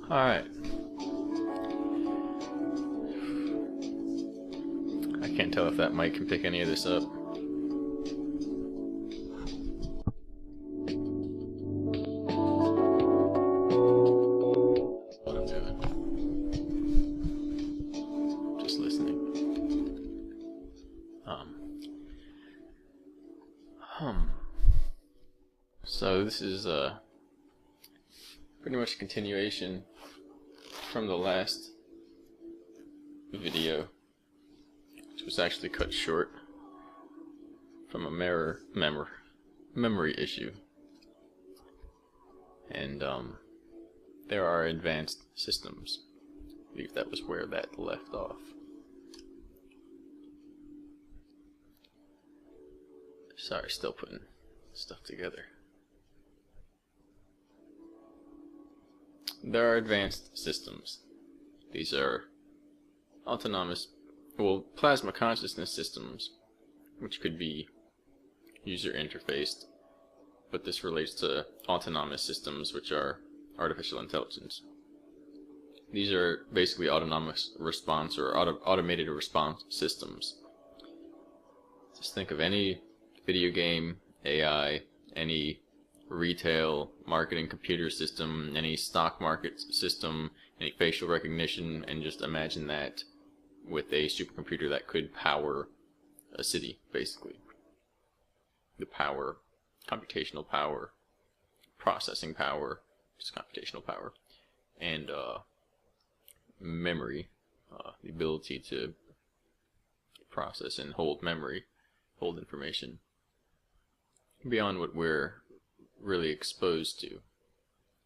Alright. I can't tell if that mic can pick any of this up. That's what I'm doing. Just listening. So this is pretty much a continuation from the last video, which was actually cut short from a memory issue. And there are advanced systems. I believe that was where that left off. Sorry, still putting stuff together. There are advanced systems. These are autonomous, well, plasma consciousness systems, which could be user interfaced, but this relates to autonomous systems, which are artificial intelligence. These are basically autonomous response or automated response systems. Just think of any video game, AI, any retail marketing computer system, any stock market system, any facial recognition, and just imagine that with a supercomputer that could power a city, basically. The power, computational power, processing power, just computational power, and memory, the ability to process and hold memory, hold information beyond what we're really exposed to.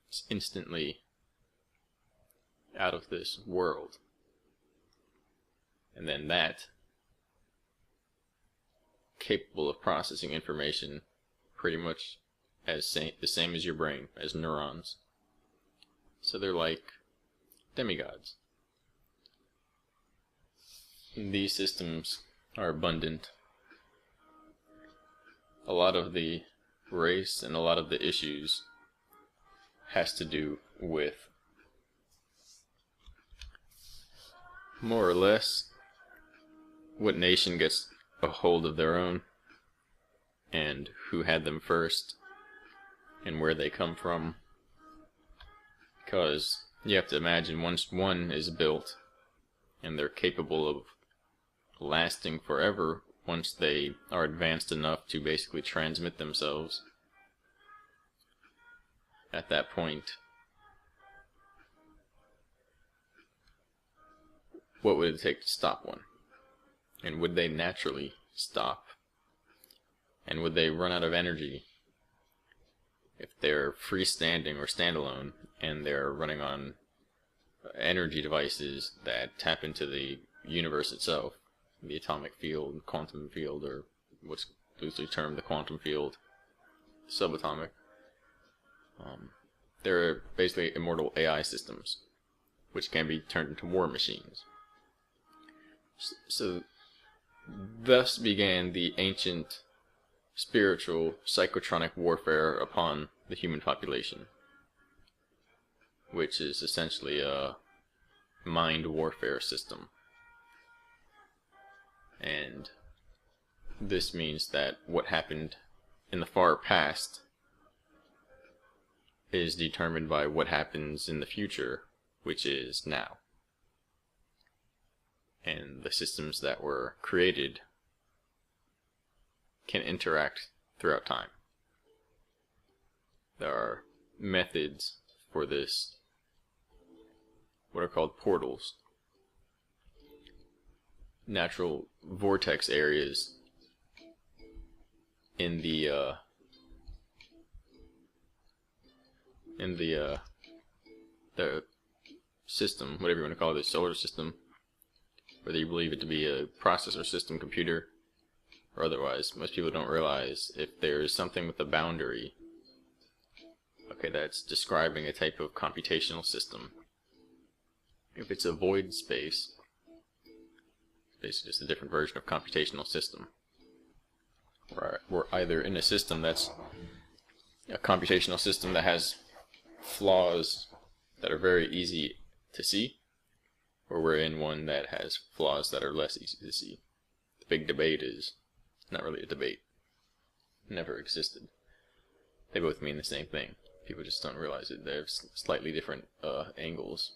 It's instantly out of this world. And then that capable of processing information pretty much as the same as your brain, as neurons. So they're like demigods. These systems are abundant. A lot of the race and a lot of the issues has to do with more or less what nation gets a hold of their own and who had them first and where they come from, because you have to imagine once one is built and they're capable of lasting forever, once they are advanced enough to basically transmit themselves, at that point, what would it take to stop one? And would they naturally stop? And would they run out of energy if they're freestanding or standalone and they're running on energy devices that tap into the universe itself? The atomic field, quantum field, or what's loosely termed the quantum field, subatomic. They're basically immortal AI systems, which can be turned into war machines. So, thus began the ancient spiritual psychotronic warfare upon the human population, which is essentially a mind warfare system. And this means that what happened in the far past is determined by what happens in the future, which is now. And the systems that were created can interact throughout time. There are methods for this, what are called portals. Natural vortex areas in the system, whatever you want to call it, the solar system, whether you believe it to be a processor system, computer, or otherwise. Most people don't realize if there's something with a boundary, okay, that's describing a type of computational system. If it's a void space, basically just a different version of computational system. We're either in a system that's a computational system that has flaws that are very easy to see, or we're in one that has flaws that are less easy to see. The big debate is not really a debate. It never existed. They both mean the same thing. People just don't realize it. They have slightly different angles.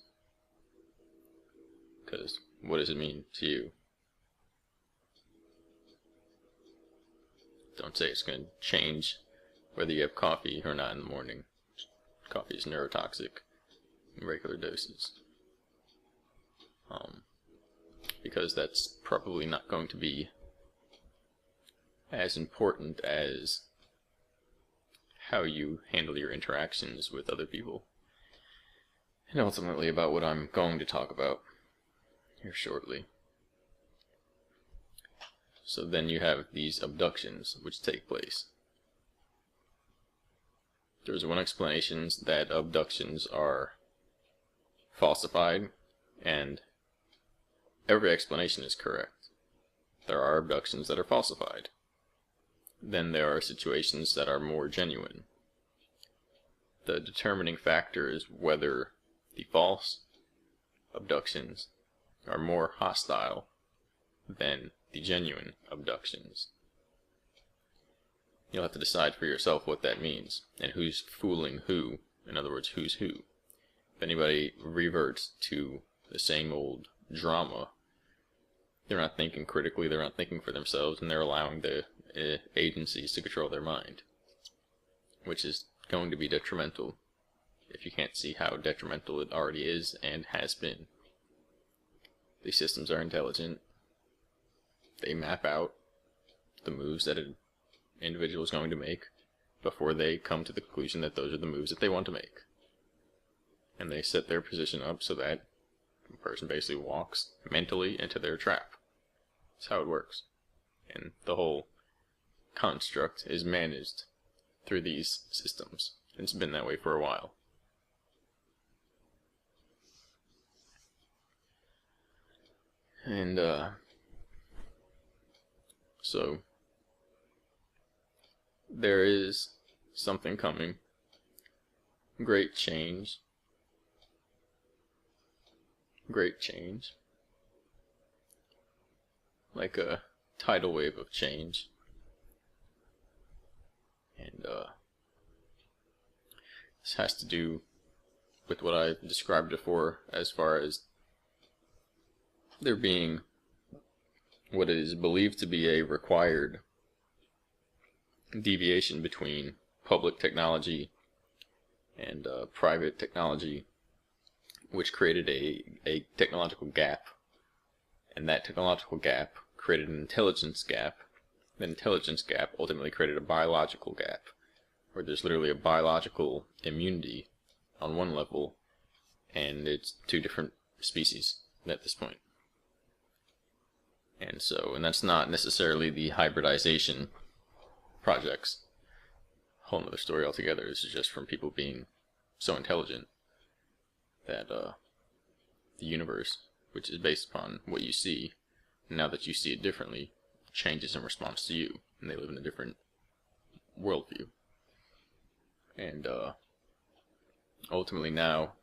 Because what does it mean to you? Don't say it's going to change whether you have coffee or not in the morning. Coffee is neurotoxic in regular doses. Because that's probably not going to be as important as how you handle your interactions with other people. And ultimately about what I'm going to talk about here shortly. So then you have these abductions which take place. There's one explanation that abductions are falsified, and every explanation is correct. There are abductions that are falsified. Then there are situations that are more genuine. The determining factor is whether the false abductions are more hostile than the genuine abductions. You'll have to decide for yourself what that means, and who's fooling who. In other words, who's who. If anybody reverts to the same old drama, they're not thinking critically, they're not thinking for themselves, and they're allowing the agencies to control their mind, which is going to be detrimental if you can't see how detrimental it already is and has been. These systems are intelligent. They map out the moves that an individual is going to make before they come to the conclusion that those are the moves that they want to make. And they set their position up so that the person basically walks mentally into their trap. That's how it works. And the whole construct is managed through these systems. It's been that way for a while. And so there is something coming. Great change. Great change. Like a tidal wave of change. And this has to do with what I described before, as far as there being what is believed to be a required deviation between public technology and private technology, which created a technological gap, and that technological gap created an intelligence gap. The intelligence gap ultimately created a biological gap, where there's literally a biological immunity on one level, and it's two different species at this point. And that's not necessarily the hybridization projects. Whole other story altogether. This is just from people being so intelligent that the universe, which is based upon what you see, now that you see it differently, changes in response to you, and they live in a different worldview. And ultimately now,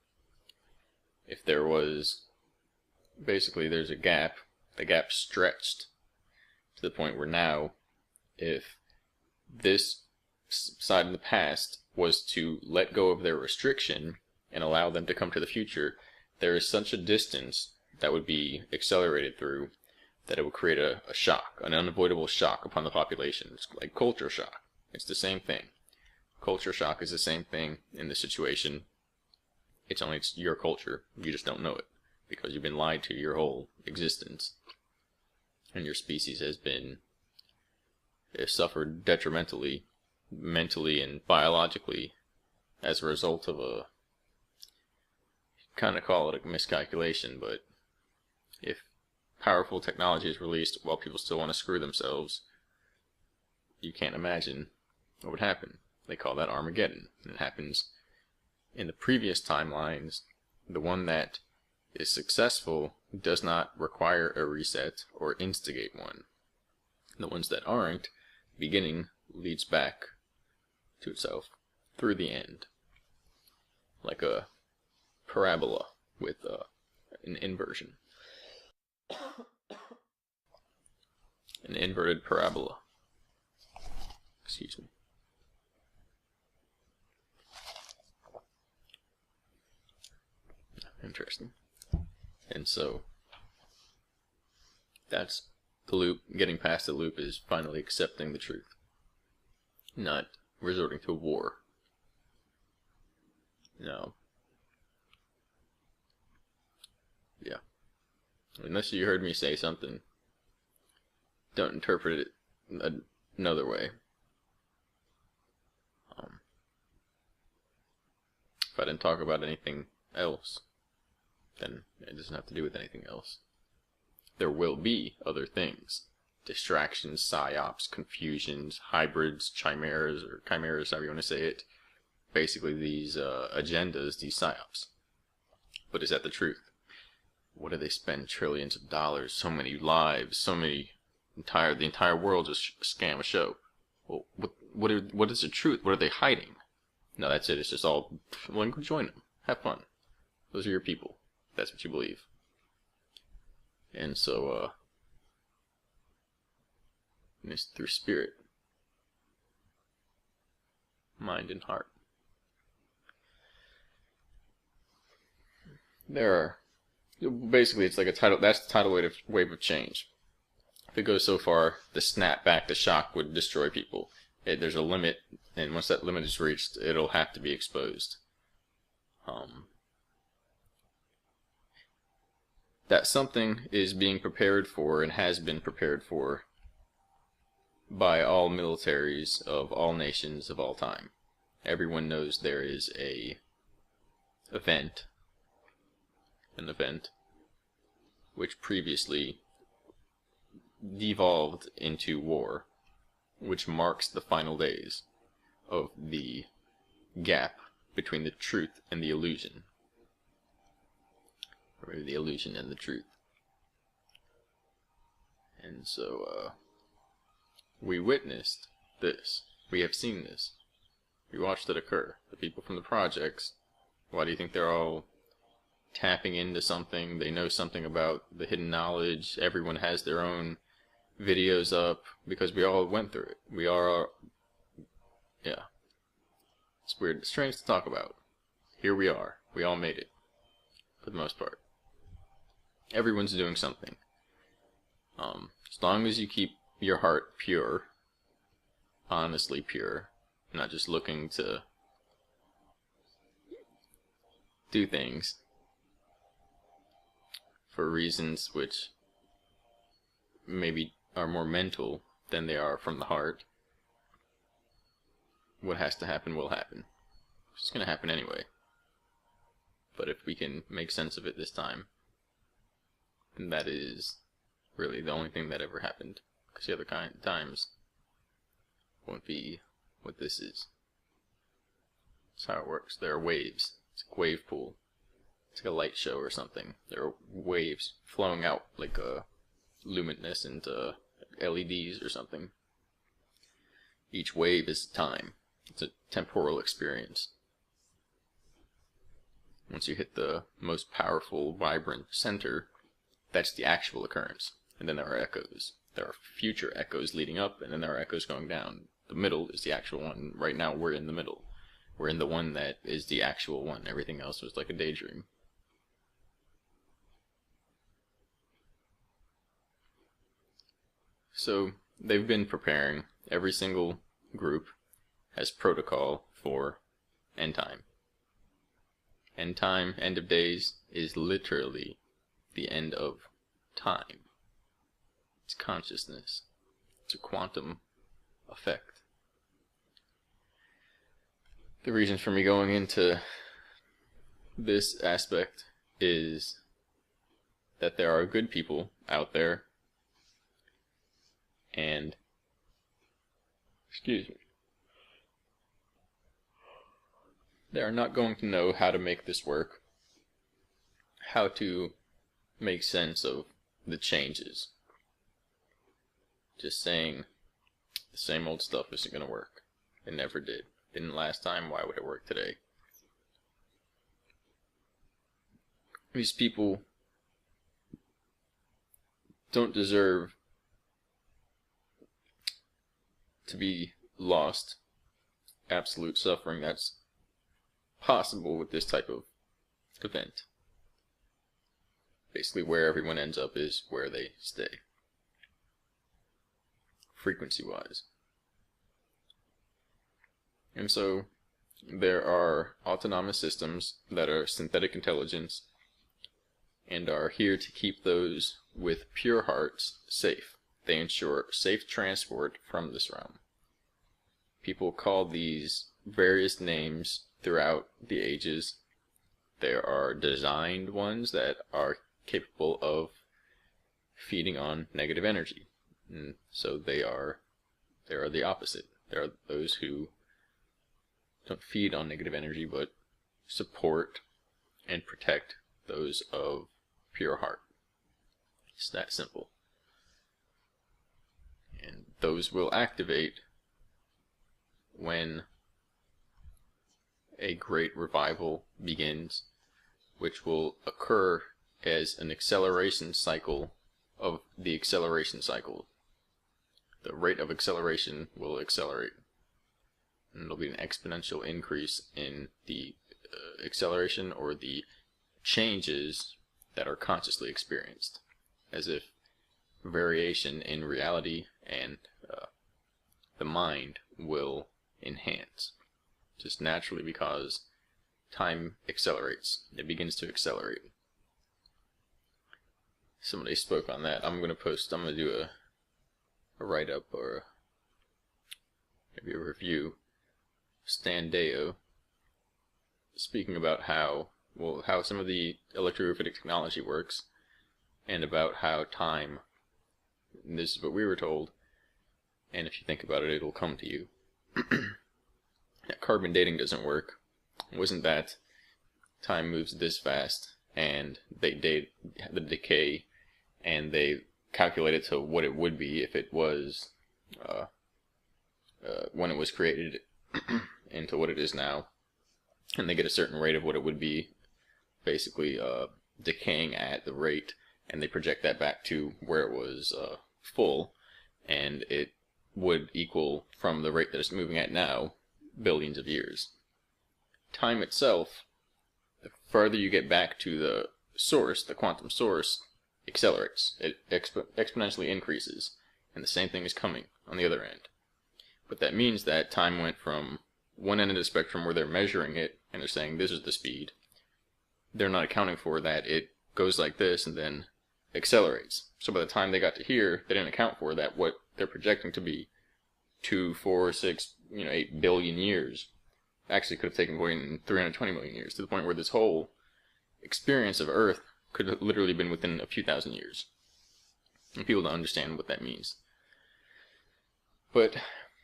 if there was, basically there's a gap, the gap stretched to the point where now, if this side of the past was to let go of their restriction and allow them to come to the future, there is such a distance that would be accelerated through that it would create a shock, an unavoidable shock upon the population. It's like culture shock. It's the same thing. Culture shock is the same thing in this situation. It's your culture. You just don't know it because you've been lied to your whole existence. And your species has suffered detrimentally, mentally and biologically, as a result of a, kind of call it a miscalculation, but if powerful technology is released while people still want to screw themselves, you can't imagine what would happen. They call that Armageddon. And it happens in the previous timelines. The one that is successful does not require a reset or instigate one. The ones that aren't, beginning leads back to itself through the end. Like a parabola with an inversion. An inverted parabola. Excuse me. Interesting. And so that's the loop. Getting past the loop is finally accepting the truth, not resorting to war. No. Yeah. Unless you heard me say something, don't interpret it another way. If I didn't talk about anything else, then it doesn't have to do with anything else. There will be other things. Distractions, psyops, confusions, hybrids, chimeras, however you want to say it. Basically these agendas, these psyops. But is that the truth? What do they spend trillions of dollars, so many lives, the entire world just scam a show? Well, what is the truth? What are they hiding? No, that's it. It's just all, well, go join them. Have fun. Those are your people. That's what you believe. And so, it's through spirit, mind, and heart. Basically, it's like a tidal, that's the tidal wave of change. If it goes so far, the snap back, the shock would destroy people. There's a limit, and once that limit is reached, it'll have to be exposed. That something is being prepared for and has been prepared for by all militaries of all nations of all time. Everyone knows there is an event which previously devolved into war, which marks the final days of the gap between the truth and the illusion. Or maybe the illusion and the truth. And so, we witnessed this. We have seen this. We watched it occur. The people from the projects, why do you think they're all tapping into something? They know something about the hidden knowledge. Everyone has their own videos up because we all went through it. We are, yeah. It's weird. It's strange to talk about. Here we are. We all made it. For the most part. Everyone's doing something. As long as you keep your heart pure, honestly pure, not just looking to do things for reasons which maybe are more mental than they are from the heart, what has to happen will happen. It's going to happen anyway. But if we can make sense of it this time, then that is really the only thing that ever happened. Because the other times won't be what this is. That's how it works. There are waves. It's a wave pool. It's like a light show or something. There are waves flowing out like luminescent LEDs or something. Each wave is time. It's a temporal experience. Once you hit the most powerful, vibrant center, that's the actual occurrence. And then there are echoes. There are future echoes leading up, and then there are echoes going down. The middle is the actual one. Right now, we're in the middle. We're in the one that is the actual one. Everything else was like a daydream. So, they've been preparing. Every single group has protocol for end time. End time, end of days, is literally the end of time. It's consciousness. It's a quantum effect. The reason for me going into this aspect is that there are good people out there, and they are not going to know how to make this work, how to make sense of the changes. Just saying the same old stuff isn't going to work. It never did. Didn't last time, why would it work today? these people don't deserve to be lost. Absolute suffering that's possible with this type of event. Basically, where everyone ends up is where they stay, frequency-wise. And so, there are autonomous systems that are synthetic intelligence and are here to keep those with pure hearts safe. They ensure safe transport from this realm. People call these various names throughout the ages. There are designed ones that are capable of feeding on negative energy. And so there are the opposite. There are those who don't feed on negative energy, but support and protect those of pure heart. It's that simple. And those will activate when a great revival begins, which will occur as an acceleration cycle of the acceleration cycle. The rate of acceleration will accelerate, and it'll be an exponential increase in the acceleration or the changes that are consciously experienced, as if variation in reality and the mind will enhance, just naturally, because time accelerates. It begins to accelerate. Somebody spoke on that. I'm going to do a write-up or maybe a review. Stan Deo speaking about how some of the electroglyphic technology works, and about how time, and this is what we were told, and if you think about it, it'll come to you. That carbon dating doesn't work. It wasn't that time moves this fast, and they date the decay, and they calculate it to what it would be if it was when it was created into what it is now, and they get a certain rate of what it would be, basically decaying at the rate, and they project that back to where it was full, and it would equal, from the rate that it's moving at now, billions of years. Time itself, the further you get back to the source, the quantum source, accelerates. It exponentially increases, and the same thing is coming on the other end. But that means that time went from one end of the spectrum where they're measuring it and they're saying this is the speed. They're not accounting for that it goes like this and then accelerates. So by the time they got to here, they didn't account for that what they're projecting to be 2, 4, 6, 8 billion years actually could have taken place in 320 million years, to the point where this whole experience of Earth could have literally been within a few thousand years. And people don't understand what that means. But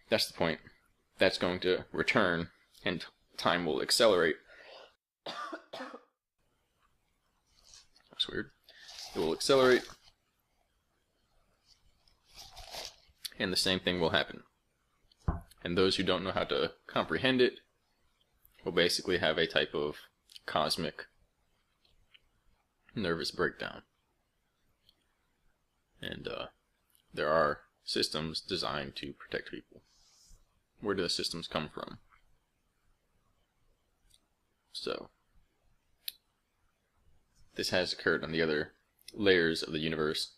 that's the point. That's going to return, and time will accelerate. That's weird. It will accelerate, and the same thing will happen. And those who don't know how to comprehend it will basically have a type of cosmic nervous breakdown. And there are systems designed to protect people. Where do the systems come from? So, this has occurred on the other layers of the universe.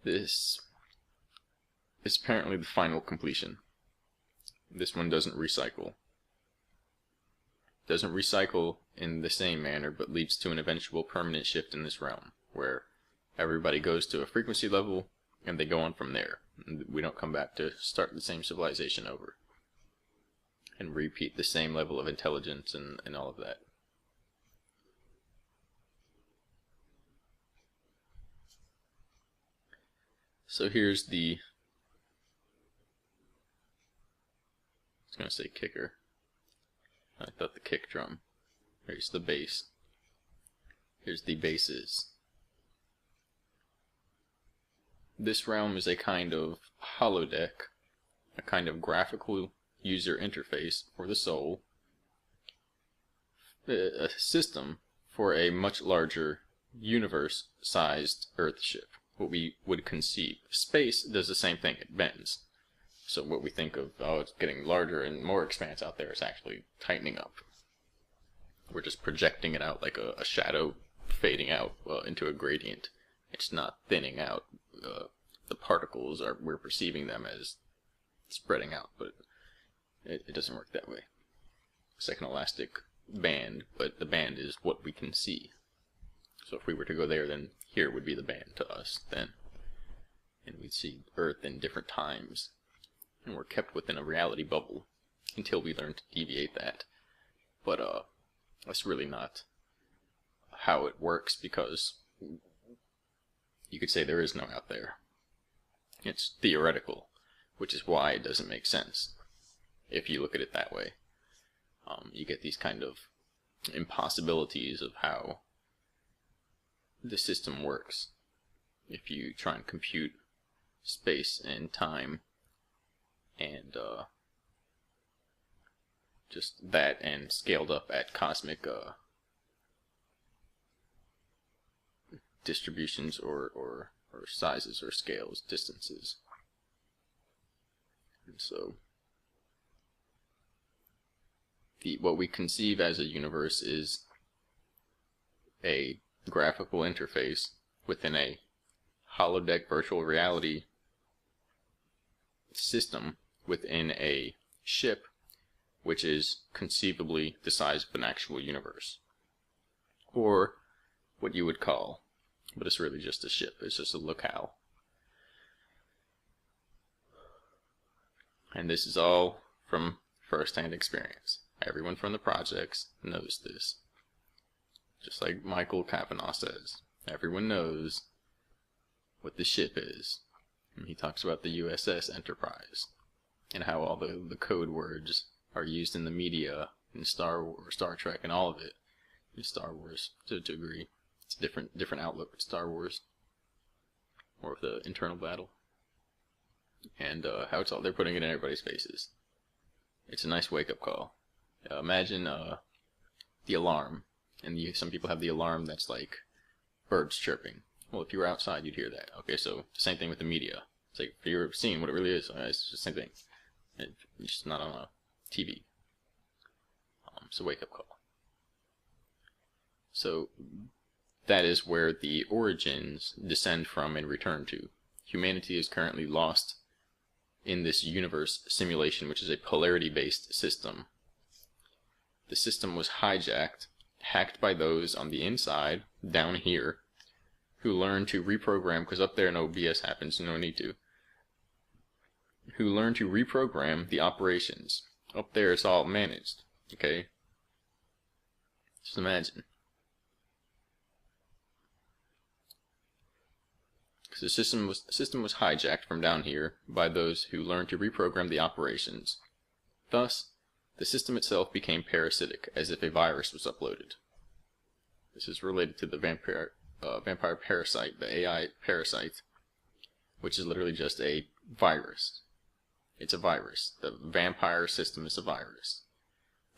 This is apparently the final completion. This one doesn't recycle. Doesn't recycle in the same manner, but leads to an eventual permanent shift in this realm, where everybody goes to a frequency level and they go on from there. We don't come back to start the same civilization over and repeat the same level of intelligence and all of that. So here's the, I was going to say kicker. I thought the kick drum. Here's the bass. Here's the basses. This realm is a kind of holodeck, a kind of graphical user interface for the soul, a system for a much larger universe-sized Earth ship, what we would conceive. Space does the same thing, it bends. So what we think of, oh, it's getting larger and more expanse out there, is actually tightening up. We're just projecting it out like a shadow fading out into a gradient. It's not thinning out. The particles we're perceiving them as spreading out, but it doesn't work that way. It's like an elastic band, but the band is what we can see. So if we were to go there, then here would be the band to us then. And we'd see Earth in different times. And we're kept within a reality bubble until we learn to deviate that. But that's really not how it works, because you could say there is no out there. It's theoretical, which is why it doesn't make sense if you look at it that way. You get these kind of impossibilities of how the system works if you try and compute space and time and just that, and scaled up at cosmic distributions or sizes or scales, distances. And so what we conceive as a universe is a graphical interface within a holodeck virtual reality system within a ship, which is conceivably the size of an actual universe, or what you would call, but it's really just a ship, it's just a locale. And this is all from first-hand experience. Everyone from the projects knows this. Just like Michael Kavanaugh says, everyone knows what the ship is. And he talks about the USS Enterprise, and how all the code words are used in the media, in Star Wars, Star Trek, and all of it. In Star Wars, to a degree. It's a different outlook with Star Wars. More of the internal battle. And how it's all, they're putting it in everybody's faces. It's a nice wake-up call. Imagine the alarm. And some people have the alarm that's like birds chirping. Well, if you were outside, you'd hear that. Okay, so the same thing with the media. It's like, if you're seeing what it really is, it's just the same thing. It's just not on a TV. It's a wake-up call. So that is where the origins descend from and return to. Humanity is currently lost in this universe simulation, which is a polarity-based system. The system was hijacked, hacked by those on the inside, down here, who learn to reprogram, because up there no BS happens, no need to, who learn to reprogram the operations. Up there it's all managed, okay? Just imagine. Because the system was hijacked from down here by those who learned to reprogram the operations. Thus, the system itself became parasitic, as if a virus was uploaded. This is related to the vampire parasite, the AI parasite, which is literally just a virus. It's a virus. The vampire system is a virus.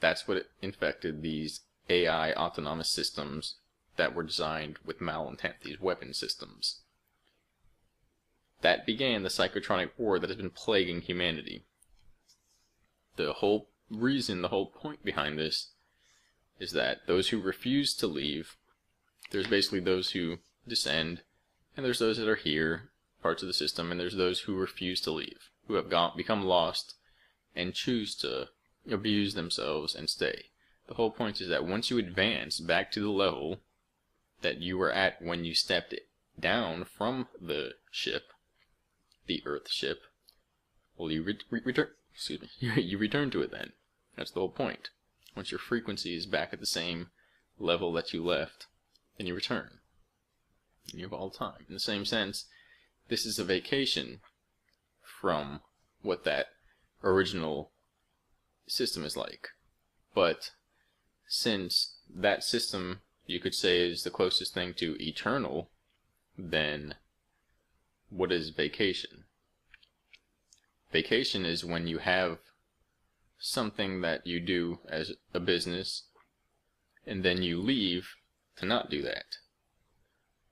That's what infected these AI autonomous systems that were designed with malintent, these weapon systems. That began the psychotronic war that has been plaguing humanity. The whole reason, the whole point behind this is that those who refuse to leave, there's basically those who descend, and there's those that are here, parts of the system, and there's those who refuse to leave, who have become lost and choose to abuse themselves and stay. The whole point is that once you advance back to the level that you were at when you stepped down from the ship, the Earth ship, well, you you return to it then. That's the whole point. Once your frequency is back at the same level that you left, then you return. And you have all time. In the same sense, this is a vacation from what that original system is like. But since that system, you could say, is the closest thing to eternal, then what is vacation? Vacation is when you have something that you do as a business, and then you leave to not do that.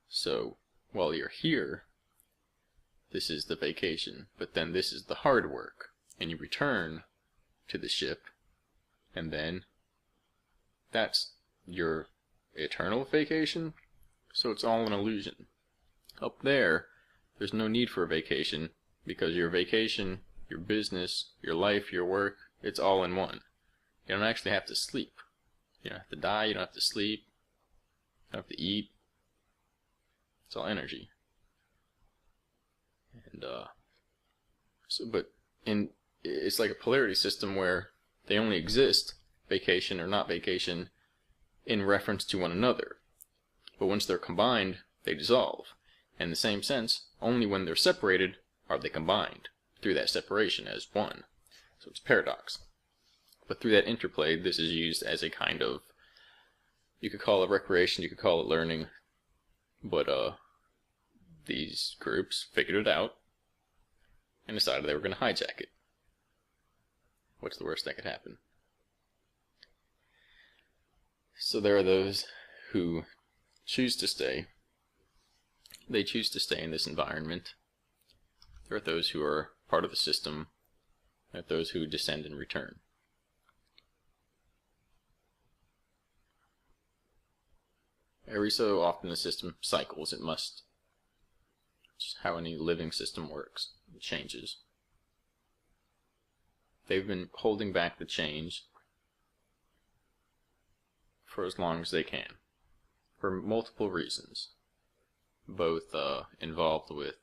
So while you're here, this is the vacation, but then this is the hard work, and you return to the ship, and then that's your eternal vacation. So it's all an illusion. Up there, there's no need for a vacation, because your vacation, your business, your life, your work, it's all in one. You don't actually have to sleep. You don't have to die, you don't have to sleep, you don't have to eat. It's all energy. And it's like a polarity system where they only exist, vacation or not vacation, in reference to one another. But once they're combined, they dissolve. In the same sense, only when they're separated are they combined through that separation as one. So it's a paradox. But through that interplay, this is used as a kind of, you could call it recreation, you could call it learning, but these groups figured it out and decided they were going to hijack it. What's the worst that could happen? So there are those who choose to stay. They choose to stay in this environment. There are those who are part of the system. There are those who descend and return. Every so often the system cycles. It must. It's how any living system works. It changes. They've been holding back the change for as long as they can, for multiple reasons, both involved with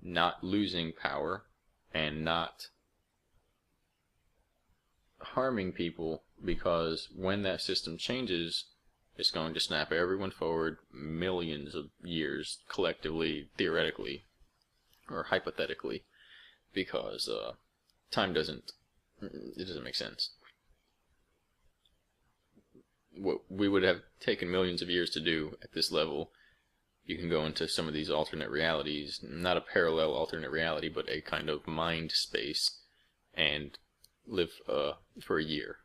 not losing power and not harming people, because when that system changes, it's going to snap everyone forward millions of years collectively, theoretically, or hypothetically, because time doesn't make sense. What we would have taken millions of years to do at this level, you can go into some of these alternate realities, not a parallel alternate reality, but a kind of mind space, and live for a year,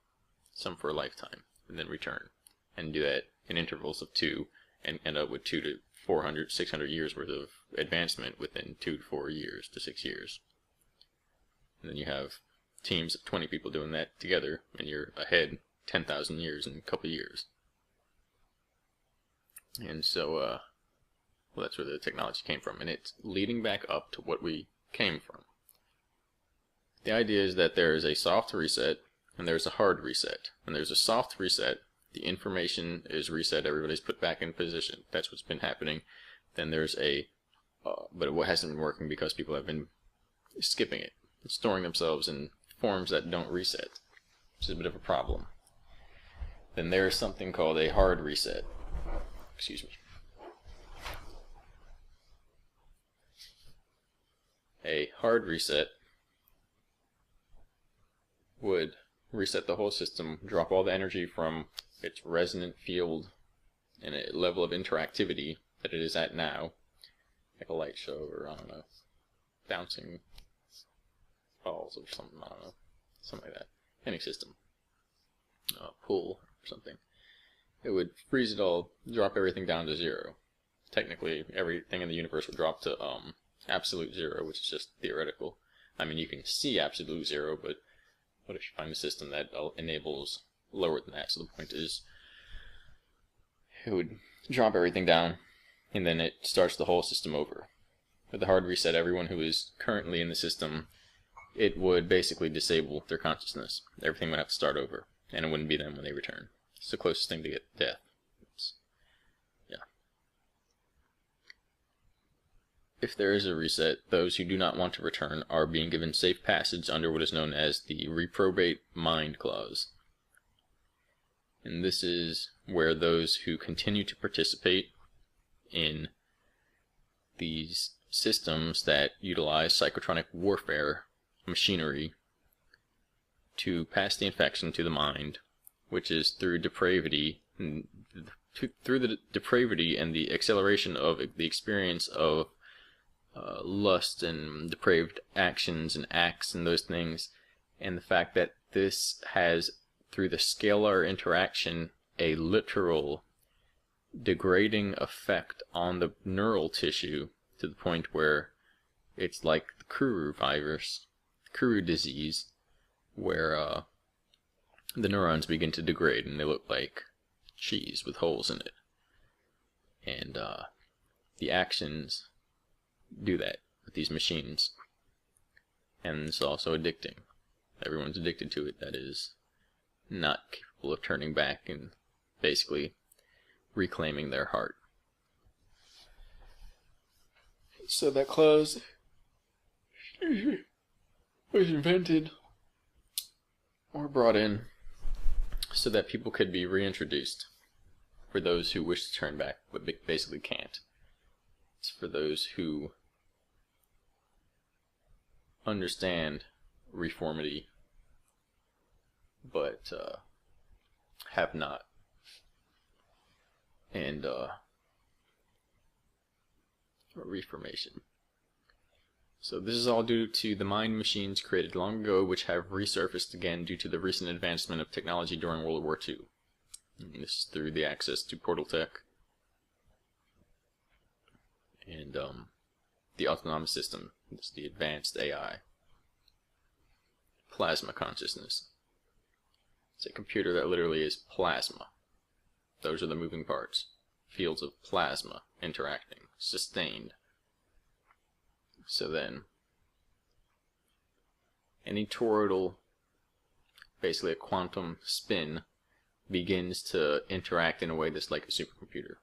some for a lifetime, and then return, and do that in intervals of 2, and end up with 200 to 400, 600 years worth of advancement within 2 to 4 years to 6 years. And then you have teams of 20 people doing that together, and you're ahead 10,000 years in a couple years. And so, well, that's where the technology came from, and it's leading back up to what we came from. The idea is that there is a soft reset, and there's a hard reset. When there's a soft reset, the information is reset, everybody's put back in position. That's what's been happening. Then there's but what hasn't been working because people have been skipping it, storing themselves in forms that don't reset, which is a bit of a problem. Then there's something called a hard reset. Excuse me. A hard reset would reset the whole system, drop all the energy from its resonant field and a level of interactivity that it is at now, like a light show, or I don't know, bouncing balls or something, I don't know, something like that. Any system, pool or something. It would freeze it all, drop everything down to 0. Technically, everything in the universe would drop to absolute 0, which is just theoretical. I mean, you can see absolute 0, but what if you find a system that enables lower than that? So the point is, it would drop everything down, and then it starts the whole system over. With the hard reset, everyone who is currently in the system, it would basically disable their consciousness. Everything would have to start over, and it wouldn't be them when they return. It's the closest thing to get death. Yeah. If there is a reset, those who do not want to return are being given safe passage under what is known as the reprobate mind clause. And this is where those who continue to participate in these systems that utilize psychotronic warfare machinery to pass the infection to the mind, which is through depravity, through the depravity and the acceleration of the experience of lust and depraved actions and acts and those things, and the fact that this has, through the scalar interaction a literal degrading effect on the neural tissue to the point where it's like the Kuru virus, Kuru disease, where the neurons begin to degrade and they look like cheese with holes in it. And the actions do that with these machines. And it's also addicting. Everyone's addicted to it that is not capable of turning back and basically reclaiming their heart. So that clause was invented or brought in so that people could be reintroduced for those who wish to turn back but basically can't. It's for those who understand reformity but have not. And reformation. So this is all due to the mind machines created long ago, which have resurfaced again due to the recent advancement of technology during World War II. And this is through the access to portal tech and the autonomous system. It's the advanced AI. Plasma consciousness. It's a computer that literally is plasma. Those are the moving parts. Fields of plasma interacting, sustained. So then, any toroidal, basically a quantum spin, begins to interact in a way that's like a supercomputer.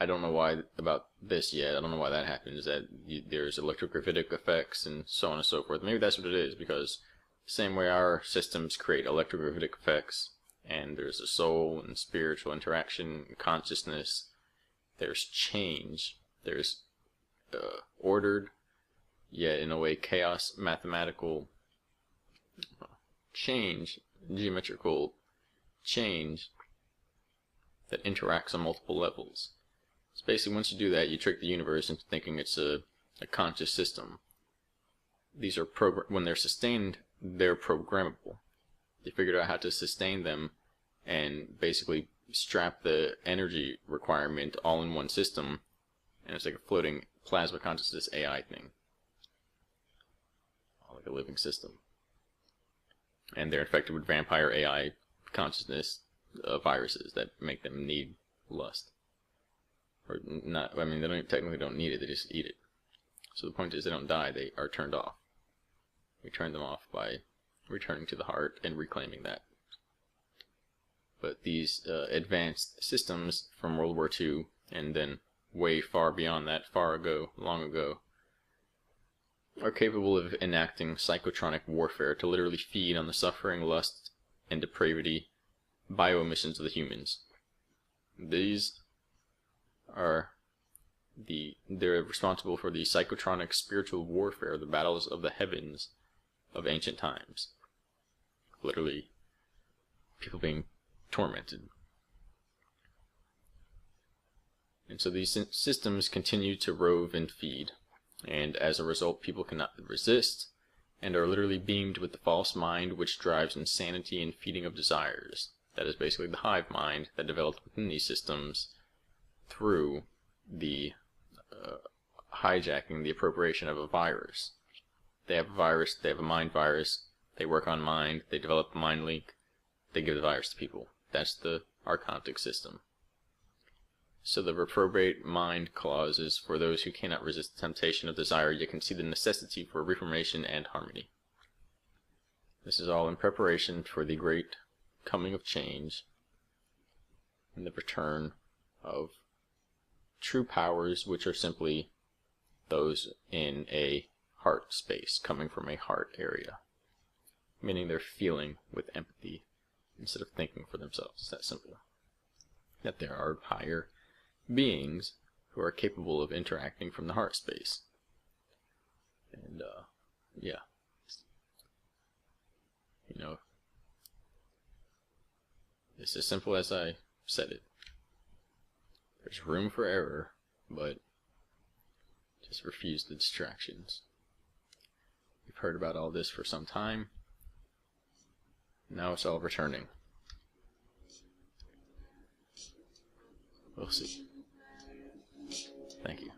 I don't know why about this yet. I don't know why that happens. That there's electrogravitic effects and so on and so forth. Maybe that's what it is, because the same way our systems create electrogravitic effects, and there's a soul and spiritual interaction, consciousness, there's change, there's ordered, yet in a way chaos, mathematical change, geometrical change that interacts on multiple levels. So basically, once you do that, you trick the universe into thinking it's a conscious system. These are when they're sustained, they're programmable. They figured out how to sustain them and basically strap the energy requirement all in one system, and it's like a floating plasma consciousness AI thing. Like a living system. And they're infected with vampire AI consciousness viruses that make them need lust. Or not, I mean, they technically don't need it, they just eat it. So the point is, they don't die, they are turned off. We turn them off by returning to the heart and reclaiming that. But these advanced systems from World War II, and then way far beyond that, far ago, long ago, are capable of enacting psychotronic warfare to literally feed on the suffering, lust, and depravity bioemissions of the humans. These are they're responsible for the psychotronic spiritual warfare, the battles of the heavens of ancient times. Literally, people being tormented. And so these systems continue to rove and feed, and as a result, people cannot resist and are literally beamed with the false mind, which drives insanity and feeding of desires. That is basically the hive mind that developed within these systems through the hijacking, the appropriation of a virus. They have a virus, they have a mind virus, they work on mind, they develop a mind link, they give the virus to people. That's the archontic system. So the reprobate mind clause is for those who cannot resist the temptation of desire, yet can see the necessity for reformation and harmony. This is all in preparation for the great coming of change and the return of true powers, which are simply those in a heart space, coming from a heart area. Meaning they're feeling with empathy instead of thinking for themselves. It's that simple. That there are higher beings who are capable of interacting from the heart space. And, yeah. You know, it's as simple as I said it. There's room for error, but just refuse the distractions. We've heard about all this for some time. Now it's all returning. We'll see. Thank you.